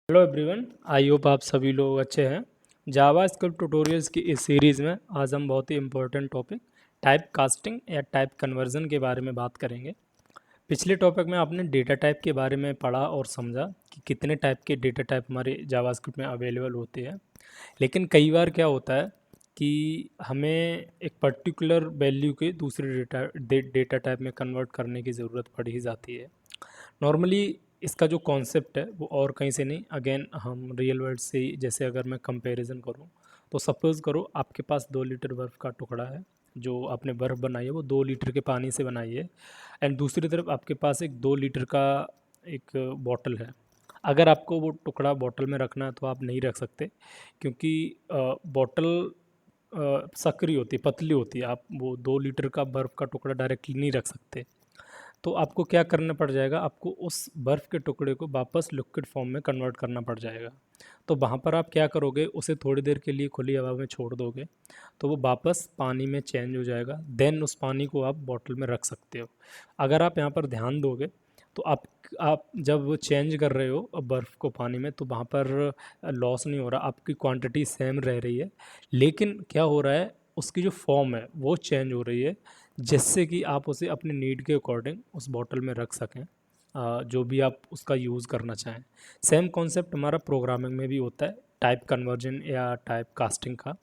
Hello everyone, I hope आप सभी लोग अच्छे हैं। जावा स्क्रिप्ट ट्यूटोरियल्स की इस सीरीज़ में आज हम बहुत ही इम्पोर्टेंट टॉपिक टाइप कास्टिंग या टाइप कन्वर्जन के बारे में बात करेंगे। पिछले टॉपिक में आपने डेटा टाइप के बारे में पढ़ा और समझा कि कितने टाइप के डेटा टाइप हमारे जावा स्क्रिप्ट में अवेलेबल होते हैं। लेकिन कई बार क्या होता है कि हमें एक पर्टिकुलर वैल्यू के दूसरे डेटा टाइप में कन्वर्ट करने की ज़रूरत पड़ ही जाती है। नॉर्मली इसका जो कॉन्सेप्ट है वो और कहीं से नहीं, अगेन हम रियल वर्ल्ड से ही, जैसे अगर मैं कंपैरिजन करूँ तो सपोज़ करो आपके पास 2 लीटर बर्फ़ का टुकड़ा है। जो आपने बर्फ़ बनाई है वो 2 लीटर के पानी से बनाई है। एंड दूसरी तरफ आपके पास एक 2 लीटर का एक बॉटल है। अगर आपको वो टुकड़ा बॉटल में रखना है तो आप नहीं रख सकते, क्योंकि बॉटल सकरी होती है, पतली होती है। आप वो 2 लीटर का बर्फ़ का टुकड़ा डायरेक्टली नहीं रख सकते। तो आपको क्या करना पड़ जाएगा, आपको उस बर्फ़ के टुकड़े को वापस लिक्विड फॉर्म में कन्वर्ट करना पड़ जाएगा। तो वहाँ पर आप क्या करोगे, उसे थोड़ी देर के लिए खुली हवा में छोड़ दोगे तो वो वापस पानी में चेंज हो जाएगा। देन उस पानी को आप बॉटल में रख सकते हो। अगर आप यहाँ पर ध्यान दोगे तो आप जब वो चेंज कर रहे हो बर्फ़ को पानी में, तो वहाँ पर लॉस नहीं हो रहा, आपकी क्वांटिटी सेम रह रही है। लेकिन क्या हो रहा है, उसकी जो फॉर्म है वो चेंज हो रही है, जिससे कि आप उसे अपने नीड के अकॉर्डिंग उस बॉटल में रख सकें, जो भी आप उसका यूज़ करना चाहें। सेम कॉन्सेप्ट हमारा प्रोग्रामिंग में भी होता है, टाइप कन्वर्जन या टाइप कास्टिंग का।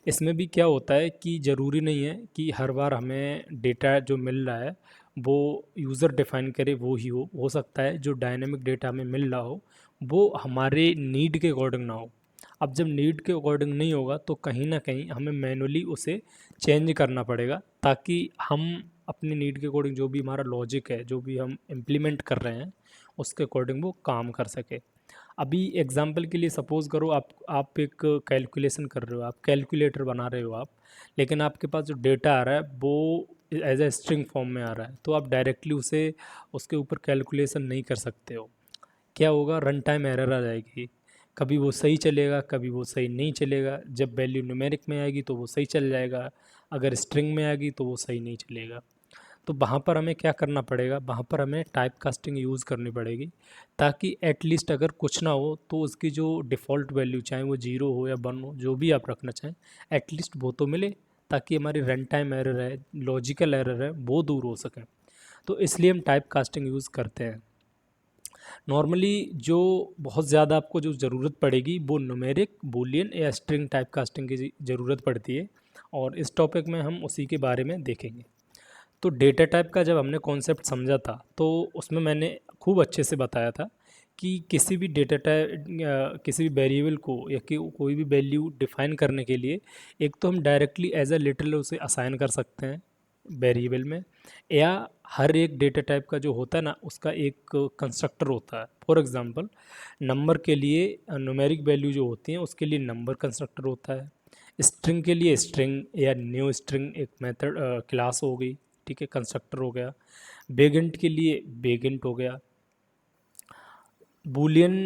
इसमें भी क्या होता है कि ज़रूरी नहीं है कि हर बार हमें डेटा जो मिल रहा है वो यूज़र डिफ़ाइन करे वो ही हो सकता है जो डायनेमिक डेटा हमें मिल रहा हो वो हमारे नीड के अकॉर्डिंग ना हो। अब जब नीड के अकॉर्डिंग नहीं होगा तो कहीं ना कहीं हमें मैनुअली उसे चेंज करना पड़ेगा, ताकि हम अपनी नीड के अकॉर्डिंग जो भी हमारा लॉजिक है, जो भी हम इम्प्लीमेंट कर रहे हैं, उसके अकॉर्डिंग वो काम कर सके। अभी एग्जांपल के लिए सपोज़ करो आप एक कैलकुलेशन कर रहे हो, आप कैलकुलेटर बना रहे हो आप, लेकिन आपके पास जो डेटा आ रहा है वो एज ए स्ट्रिंग फॉर्म में आ रहा है, तो आप डायरेक्टली उसे उसके ऊपर कैलकुलेशन नहीं कर सकते हो। क्या होगा, रन टाइम एरर आ जाएगी। कभी वो सही चलेगा, कभी वो सही नहीं चलेगा। जब वैल्यू न्यूमेरिक में आएगी तो वो सही चल जाएगा, अगर स्ट्रिंग में आएगी तो वो सही नहीं चलेगा। तो वहाँ पर हमें क्या करना पड़ेगा, वहाँ पर हमें टाइप कास्टिंग यूज़ करनी पड़ेगी, ताकि एटलीस्ट अगर कुछ ना हो तो उसकी जो डिफ़ॉल्ट वैल्यू, चाहे वो 0 हो या 1 हो, जो भी आप रखना चाहें, एटलीस्ट वो तो मिले, ताकि हमारी रन टाइम एरर है, लॉजिकल एरर है, वो दूर हो सके। तो इसलिए हम टाइप कास्टिंग यूज़ करते हैं। नॉर्मली जो बहुत ज़्यादा आपको जो ज़रूरत पड़ेगी वो न्यूमेरिक, बूलियन या स्ट्रिंग टाइप कास्टिंग की ज़रूरत पड़ती है, और इस टॉपिक में हम उसी के बारे में देखेंगे। तो डेटा टाइप का जब हमने कॉन्सेप्ट समझा था तो उसमें मैंने खूब अच्छे से बताया था कि किसी भी डेटा टाइप किसी भी वेरिएबल को या कोई भी वैल्यू डिफाइन करने के लिए एक तो हम डायरेक्टली एज अ लिटरल उसे असाइन कर सकते हैं वेरिएबल में, या हर एक डेटा टाइप का जो होता है ना उसका एक कंस्ट्रक्टर होता है। फॉर एग्जांपल नंबर के लिए न्यूमेरिक वैल्यू जो होती हैं उसके लिए नंबर कंस्ट्रक्टर होता है। स्ट्रिंग के लिए स्ट्रिंग या न्यू स्ट्रिंग एक मेथड क्लास हो गई, ठीक है, कंस्ट्रक्टर हो गया। बेगिंट के लिए बेगिंट हो गया। बूलियन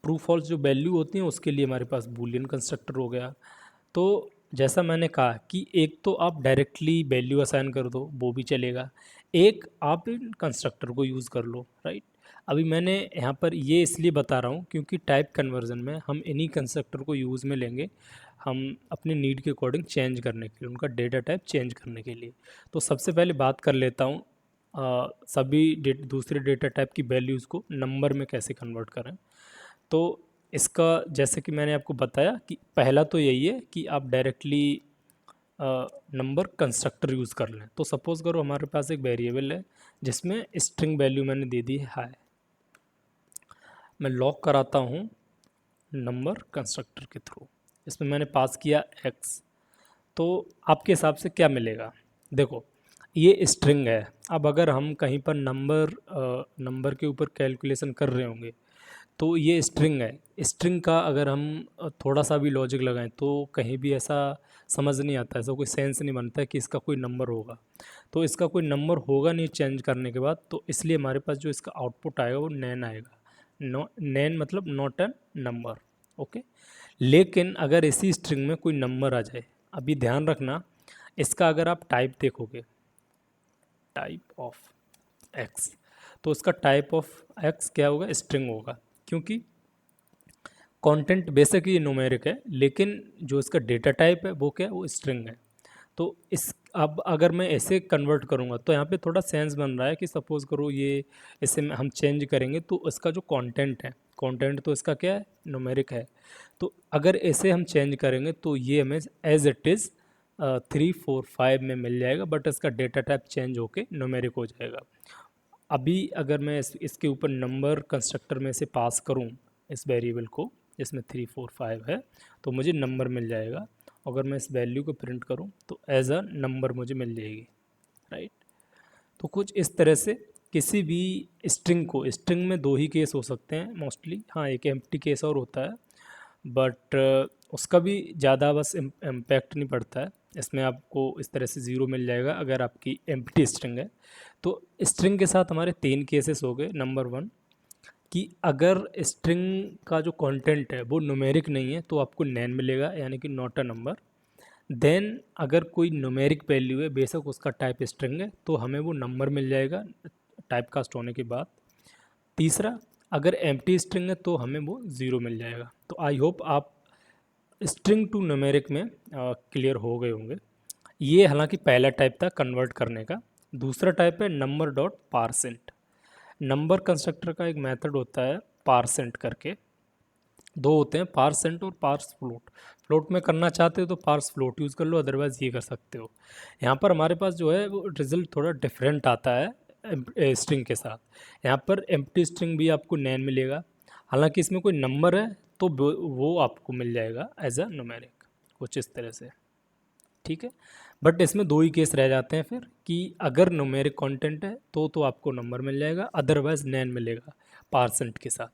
ट्रू फॉल्स जो वैल्यू होती हैं उसके लिए हमारे पास बूलियन कंस्ट्रक्टर हो गया। तो जैसा मैंने कहा कि एक तो आप डायरेक्टली वैल्यू असाइन कर दो वो भी चलेगा, एक आप इन कंस्ट्रक्टर को यूज़ कर लो, राइट। अभी मैंने यहाँ पर ये इसलिए बता रहा हूँ क्योंकि टाइप कन्वर्जन में हम इन्हीं कंस्ट्रक्टर को यूज़ में लेंगे, हम अपने नीड के अकॉर्डिंग चेंज करने के लिए, उनका डेटा टाइप चेंज करने के लिए। तो सबसे पहले बात कर लेता हूँ सभी दूसरे डेटा टाइप की वैल्यूज़ को नंबर में कैसे कन्वर्ट करें। तो इसका जैसे कि मैंने आपको बताया कि पहला तो यही है कि आप डायरेक्टली नंबर कंस्ट्रक्टर यूज़ कर लें। तो सपोज़ करो हमारे पास एक वेरिएबल है जिसमें स्ट्रिंग वैल्यू मैंने दे दी है हाई। मैं लॉक कराता हूँ नंबर कंस्ट्रक्टर के थ्रू, इसमें मैंने पास किया एक्स। तो आपके हिसाब से क्या मिलेगा, देखो ये स्ट्रिंग है। अब अगर हम कहीं पर नंबर के ऊपर कैलकुलेशन कर रहे होंगे तो ये स्ट्रिंग है। स्ट्रिंग का अगर हम थोड़ा सा भी लॉजिक लगाएं तो कहीं भी ऐसा समझ नहीं आता, ऐसा कोई सेंस नहीं बनता है कि इसका कोई नंबर होगा। तो इसका कोई नंबर होगा नहीं चेंज करने के बाद, तो इसलिए हमारे पास जो इसका आउटपुट आएगा वो नैन आएगा। नैन मतलब नॉट एन नंबर, ओके। लेकिन अगर इसी स्ट्रिंग में कोई नंबर आ जाए, अभी ध्यान रखना, इसका अगर आप टाइप देखोगे, टाइप ऑफ एक्स, तो उसका टाइप ऑफ एक्स क्या होगा, स्ट्रिंग होगा, क्योंकि कंटेंट बेसिक ये न्यूमेरिक है, लेकिन जो इसका डेटा टाइप है वो क्या है, वो स्ट्रिंग है। तो इस अब अगर मैं ऐसे कन्वर्ट करूँगा तो यहाँ पे थोड़ा सेंस बन रहा है कि सपोज़ करो ये इसे हम चेंज करेंगे तो इसका जो कंटेंट है, कंटेंट तो इसका क्या है, न्यूमेरिक है। तो अगर ऐसे हम चेंज करेंगे तो ये हमें एज इट इज़ 3 4 5 में मिल जाएगा, बट इसका डेटा टाइप चेंज होके न्यूमेरिक हो जाएगा। अभी अगर मैं इसके ऊपर नंबर कंस्ट्रक्टर में से पास करूँ इस वेरिएबल को, जिसमें 3 4 5 है, तो मुझे नंबर मिल जाएगा। अगर मैं इस वैल्यू को प्रिंट करूं तो एज अ नंबर मुझे मिल जाएगी, राइट। तो कुछ इस तरह से किसी भी स्ट्रिंग में दो ही केस हो सकते हैं मोस्टली, हाँ एक एम्प्टी केस और होता है, बट उसका भी ज़्यादा बस इम्पैक्ट नहीं पड़ता है। इसमें आपको इस तरह से ज़ीरो मिल जाएगा अगर आपकी एम्प्टी स्ट्रिंग है। तो स्ट्रिंग के साथ हमारे 3 केसेस हो गए। नंबर 1 कि अगर स्ट्रिंग का जो कंटेंट है वो न्यूमेरिक नहीं है तो आपको नैन मिलेगा, यानी कि नॉट अ नंबर। देन अगर कोई न्यूमेरिक वैल्यू है, बेशक उसका टाइप स्ट्रिंग है, तो हमें वो नंबर मिल जाएगा टाइप कास्ट होने के बाद। तीसरा, अगर एम्प्टी स्ट्रिंग है तो हमें वो ज़ीरो मिल जाएगा। तो आई होप आप स्ट्रिंग टू न्यूमेरिक में क्लियर हो गए होंगे। ये हालांकि पहला टाइप था कन्वर्ट करने का। दूसरा टाइप है number dot percent. Number constructor का एक मेथड होता है पारसेंट करके, दो होते हैं, पारसेंट और पार्स फ्लोट। फ्लोट में करना चाहते हो तो पार्स फ्लोट यूज़ कर लो, अदरवाइज़ ये कर सकते हो। यहाँ पर हमारे पास जो है वो रिजल्ट थोड़ा डिफरेंट आता है स्ट्रिंग के साथ। यहाँ पर एम्प्टी स्ट्रिंग भी आपको नैन मिलेगा, हालांकि इसमें कोई नंबर है तो वो आपको मिल जाएगा एज अ न्यूमेरिक, कुछ इस तरह से, ठीक है। बट इसमें दो ही केस रह जाते हैं फिर, कि अगर न्यूमेरिक कंटेंट है तो आपको नंबर मिल जाएगा, अदरवाइज नैन मिलेगा पारसेंट के साथ।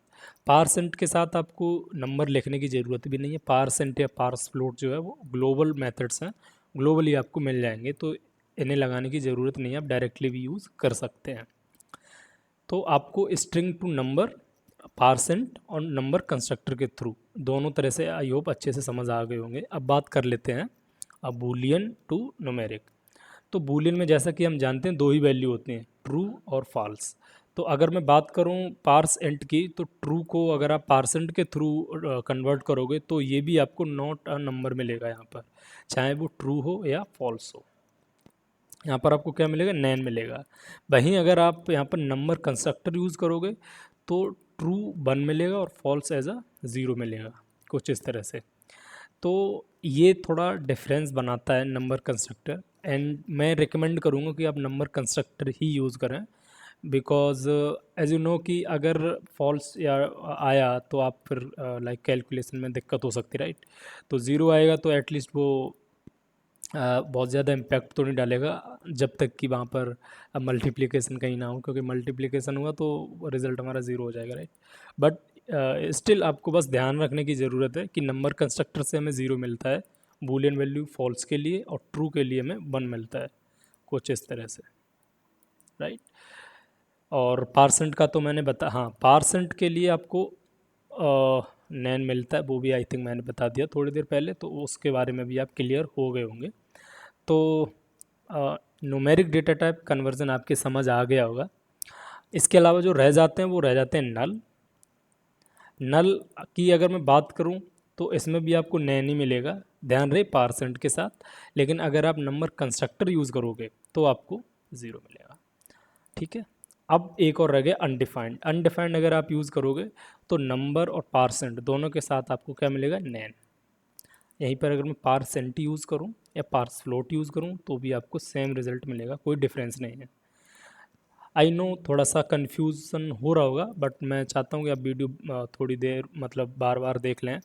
पारसेंट के साथ आपको नंबर लिखने की ज़रूरत भी नहीं है। पारसेंट या पार्स फ्लोट जो है वो ग्लोबल मेथड्स हैं, ग्लोबली आपको मिल जाएंगे, तो इन्हें लगाने की ज़रूरत नहीं है, आप डायरेक्टली भी यूज़ कर सकते हैं। तो आपको स्ट्रिंग टू नंबर, पारसेंट और नंबर कंस्ट्रक्टर के थ्रू दोनों तरह से आई होप अच्छे से समझ आ गए होंगे। अब बात कर लेते हैं अब बूलियन टू न्यूमेरिक। तो बूलियन में जैसा कि हम जानते हैं दो ही वैल्यू होती हैं, ट्रू और फॉल्स। तो अगर मैं बात करूं पार्स एंट की, तो ट्रू को अगर आप पारसेंट के थ्रू कन्वर्ट करोगे तो ये भी आपको नॉट अ नंबर मिलेगा यहाँ पर, चाहे वो ट्रू हो या फॉल्स हो। यहाँ पर आपको क्या मिलेगा, नैन मिलेगा। वहीं अगर आप यहाँ पर नंबर कंस्ट्रक्टर यूज़ करोगे तो ट्रू 1 मिलेगा और फॉल्स एज अ 0 मिलेगा, कुछ इस तरह से। तो ये थोड़ा डिफरेंस बनाता है नंबर कंस्ट्रक्टर, एंड मैं रिकमेंड करूँगा कि आप नंबर कंस्ट्रक्टर ही यूज़ करें, बिकॉज एज यू नो कि अगर फॉल्स या आया तो आप फिर लाइक कैलकुलेशन में दिक्कत हो सकती है, राइट। तो ज़ीरो आएगा तो एटलीस्ट वो बहुत ज़्यादा इम्पैक्ट तो नहीं डालेगा जब तक कि वहाँ पर मल्टीप्लिकेशन कहीं ना हो, क्योंकि मल्टीप्लिकेशन हुआ तो रिज़ल्ट हमारा ज़ीरो हो जाएगा, राइट। बट स्टिल आपको बस ध्यान रखने की ज़रूरत है कि नंबर कंस्ट्रक्टर से हमें ज़ीरो मिलता है बूलियन वैल्यू फॉल्स के लिए, और ट्रू के लिए हमें 1 मिलता है, कुछ इस तरह से, राइट। और पारसेंट का तो मैंने हाँ पारसेंट के लिए आपको नैन मिलता है, वो भी आई थिंक मैंने बता दिया थोड़ी देर पहले, तो उसके बारे में भी आप क्लियर हो गए होंगे। तो न्यूमेरिक डेटा टाइप कन्वर्जन आपके समझ आ गया होगा। इसके अलावा जो रह जाते हैं वो रह जाते हैं नल। नल की अगर मैं बात करूं तो इसमें भी आपको नैन ही मिलेगा, ध्यान रहे पारसेंट के साथ, लेकिन अगर आप नंबर कंस्ट्रक्टर यूज़ करोगे तो आपको 0 मिलेगा, ठीक है। अब एक और रह गया अनडिफाइंड। अनडिफाइंड अगर आप यूज़ करोगे तो नंबर और पारसेंट दोनों के साथ आपको क्या मिलेगा, नैन। यहीं पर अगर मैं पारसेंट यूज़ करूं या पार्स फ्लोट यूज़ करूं तो भी आपको सेम रिजल्ट मिलेगा, कोई डिफरेंस नहीं है। आई नो थोड़ा सा कन्फ्यूज़न हो रहा होगा, बट मैं चाहता हूँ कि आप वीडियो थोड़ी देर मतलब बार बार देख लें।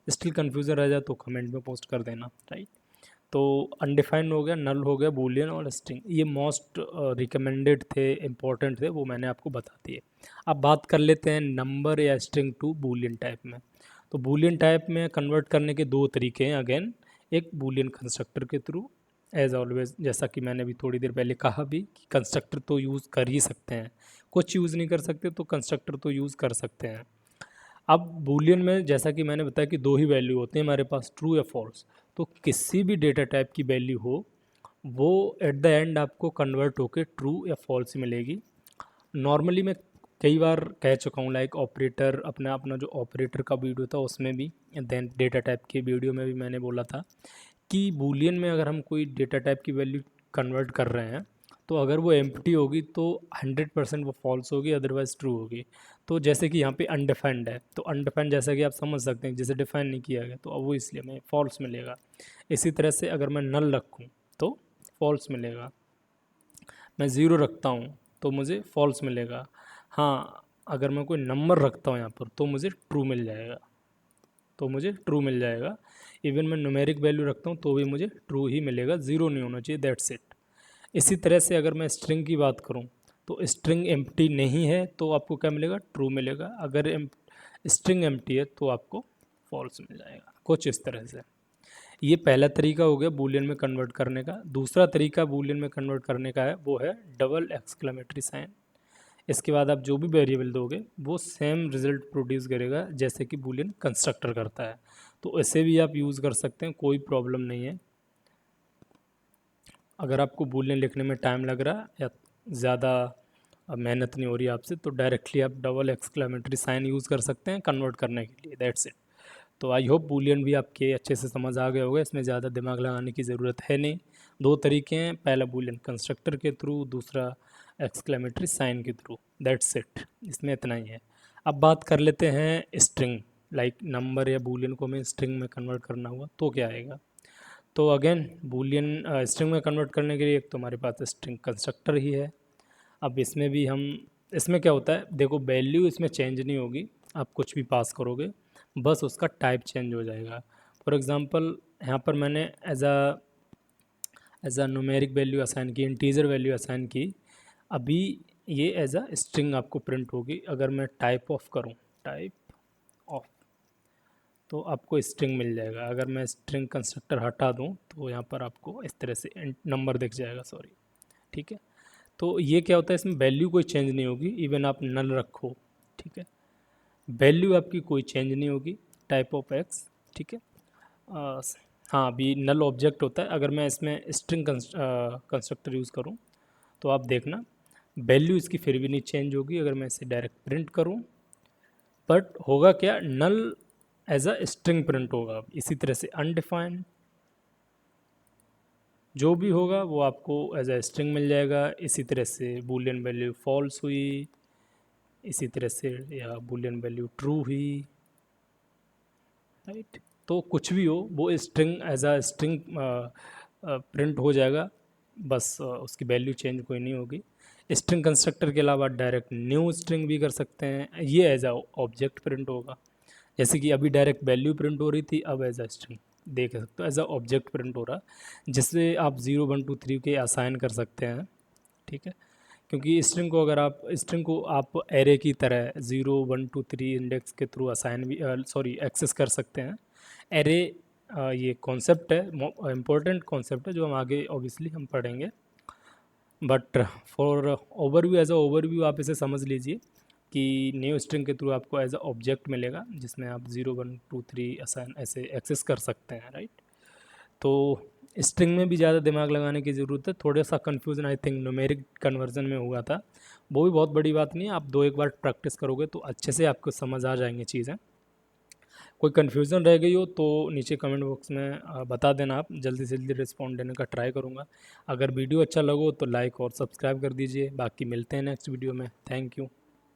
स्टिल कन्फ्यूज़न रह जाए तो कमेंट में पोस्ट कर देना, राइट। तो अनडिफाइंड हो गया, नल हो गया, बूलियन और स्ट्रिंग, ये मोस्ट रिकमेंडेड थे, इंपॉर्टेंट थे, वो मैंने आपको बता दिए। अब बात कर लेते हैं नंबर या स्ट्रिंग टू बूलियन टाइप में। तो बूलियन टाइप में कन्वर्ट करने के दो तरीके हैं अगेन, एक बूलियन कंस्ट्रक्टर के थ्रू, एज ऑलवेज जैसा कि मैंने भी थोड़ी देर पहले कहा भी कि कंस्ट्रक्टर तो यूज़ कर ही सकते हैं, कुछ यूज़ नहीं कर सकते तो कंस्ट्रक्टर तो यूज़ कर सकते हैं। अब बूलियन में जैसा कि मैंने बताया कि दो ही वैल्यू होते हैं हमारे पास, ट्रू या फॉल्स। तो किसी भी डेटा टाइप की वैल्यू हो वो एट द एंड आपको कन्वर्ट होकर ट्रू या फॉल्स मिलेगी। नॉर्मली मैं कई बार कह चुका हूँ, लाइक ऑपरेटर, अपना अपना जो ऑपरेटर का वीडियो था उसमें भी, देन डेटा टाइप के वीडियो में भी मैंने बोला था कि बूलियन में अगर हम कोई डेटा टाइप की वैल्यू कन्वर्ट कर रहे हैं तो अगर वो एम्प्टी होगी तो 100% वो फॉल्स होगी, अदरवाइज ट्रू होगी। तो जैसे कि यहाँ पे अनडिफाइंड है, तो अनडिफाइंड जैसा कि आप समझ सकते हैं, जैसे डिफाइन नहीं किया गया तो अब वो इसलिए हमें फॉल्स मिलेगा। इसी तरह से अगर मैं नल रखूँ तो फॉल्स मिलेगा, मैं ज़ीरो रखता हूँ तो मुझे फॉल्स मिलेगा। हाँ, अगर मैं कोई नंबर रखता हूँ यहाँ पर तो मुझे ट्रू मिल जाएगा, तो मुझे ट्रू मिल जाएगा। इवन मैं न्यूमेरिक वैल्यू रखता हूँ तो भी मुझे ट्रू ही मिलेगा, ज़ीरो नहीं होना चाहिए, दैट्स इट। इसी तरह से अगर मैं स्ट्रिंग की बात करूँ तो स्ट्रिंग एम्प्टी नहीं है तो आपको क्या मिलेगा, ट्रू मिलेगा। अगर स्ट्रिंग एम्प्टी है तो आपको फॉल्स मिल जाएगा, कुछ इस तरह से। ये पहला तरीका हो गया बूलियन में कन्वर्ट करने का। दूसरा तरीका बूलियन में कन्वर्ट करने का है वो है डबल एक्सक्लेमेटरी साइन। इसके बाद आप जो भी वेरिएबल दोगे वो सेम रिजल्ट प्रोड्यूस करेगा जैसे कि बूलियन कंस्ट्रक्टर करता है। तो ऐसे भी आप यूज़ कर सकते हैं, कोई प्रॉब्लम नहीं है। अगर आपको बूलियन लिखने में टाइम लग रहा है या ज़्यादा मेहनत नहीं हो रही आपसे तो डायरेक्टली आप डबल एक्सक्लेमेटरी साइन यूज़ कर सकते हैं कन्वर्ट करने के लिए, दैट्स इट। तो आई होप बूलियन भी आपके अच्छे से समझ आ गया होगा, इसमें ज़्यादा दिमाग लगाने की ज़रूरत है नहीं। दो तरीके हैं, पहला बूलियन कंस्ट्रक्टर के थ्रू, दूसरा एक्सक्लेमेटरी साइन के थ्रू, दैट्स इट। इसमें इतना ही है। अब बात कर लेते हैं स्ट्रिंग, लाइक नंबर या बूलियन को हमें स्ट्रिंग में कन्वर्ट करना हुआ तो क्या आएगा। तो अगेन बूलियन स्ट्रिंग में कन्वर्ट करने के लिए एक तो हमारे पास स्ट्रिंग कंस्ट्रक्टर ही है। अब इसमें भी हम, इसमें क्या होता है देखो, वैल्यू इसमें चेंज नहीं होगी, आप कुछ भी पास करोगे बस उसका टाइप चेंज हो जाएगा। फॉर एग्ज़ाम्पल यहाँ पर मैंने as a numeric value assign की, इंटीजर वैल्यू असाइन की, अभी ये एज अ स्ट्रिंग आपको प्रिंट होगी। अगर मैं टाइप ऑफ करूँ, टाइप ऑफ, तो आपको स्ट्रिंग मिल जाएगा। अगर मैं स्ट्रिंग कंस्ट्रक्टर हटा दूँ तो यहाँ पर आपको इस तरह से नंबर दिख जाएगा, सॉरी, ठीक है। तो ये क्या होता है, इसमें वैल्यू कोई चेंज नहीं होगी, इवन आप नल रखो, ठीक है, वैल्यू आपकी कोई चेंज नहीं होगी, टाइप ऑफ एक्स, ठीक है। अ, हाँ, अभी नल ऑब्जेक्ट होता है, अगर मैं इसमें स्ट्रिंग कंस्ट्रक्टर यूज़ करूँ तो आप देखना वैल्यू इसकी फिर भी नहीं चेंज होगी। अगर मैं इसे डायरेक्ट प्रिंट करूँ, बट होगा क्या, नल एज अ स्ट्रिंग प्रिंट होगा। इसी तरह से अनडिफाइंड जो भी होगा वो आपको एज अ स्ट्रिंग मिल जाएगा। इसी तरह से बूलियन वैल्यू फॉल्स हुई, इसी तरह से या बूलियन वैल्यू ट्रू हुई, राइट। तो कुछ भी हो वो string as a string print हो जाएगा, बस उसकी वैल्यू चेंज कोई नहीं होगी। स्ट्रिंग कंस्ट्रक्टर के अलावा डायरेक्ट न्यू स्ट्रिंग भी कर सकते हैं, ये एज अ ऑब्जेक्ट प्रिंट होगा। जैसे कि अभी डायरेक्ट वैल्यू प्रिंट हो रही थी, अब एज अ स्ट्रिंग देख सकते हो, एज अ ऑब्जेक्ट प्रिंट हो रहा, जिससे आप 0 1 2 3 के असाइन कर सकते हैं, ठीक है। क्योंकि स्ट्रिंग को आप एरे की तरह 0 1 2 3 इंडेक्स के थ्रू असाइन भी, सॉरी, एक्सेस कर सकते हैं। एरे ये कॉन्सेप्ट है, इम्पोर्टेंट कॉन्सेप्ट है जो हम आगे ऑब्वियसली हम पढ़ेंगे, but for overview, as a overview आप इसे समझ लीजिए कि न्यू स्ट्रिंग के थ्रू आपको एज अ ऑब्जेक्ट मिलेगा जिसमें आप 0 1 2 3 असाइन ऐसे एक्सेस कर सकते हैं, राइट। तो स्ट्रिंग में भी ज़्यादा दिमाग लगाने की ज़रूरत है, थोड़ा सा confusion I think numeric conversion में हुआ था, वो भी बहुत बड़ी बात नहीं है, आप दो एक बार प्रैक्टिस करोगे तो अच्छे से आपको समझ आ जाएंगी चीज़ें। कोई कन्फ्यूज़न रह गई हो तो नीचे कमेंट बॉक्स में बता देना, आप जल्दी से जल्दी रिस्पॉन्ड देने का ट्राई करूँगा। अगर वीडियो अच्छा लगो तो लाइक और सब्सक्राइब कर दीजिए। बाकी मिलते हैं नेक्स्ट वीडियो में, थैंक यू।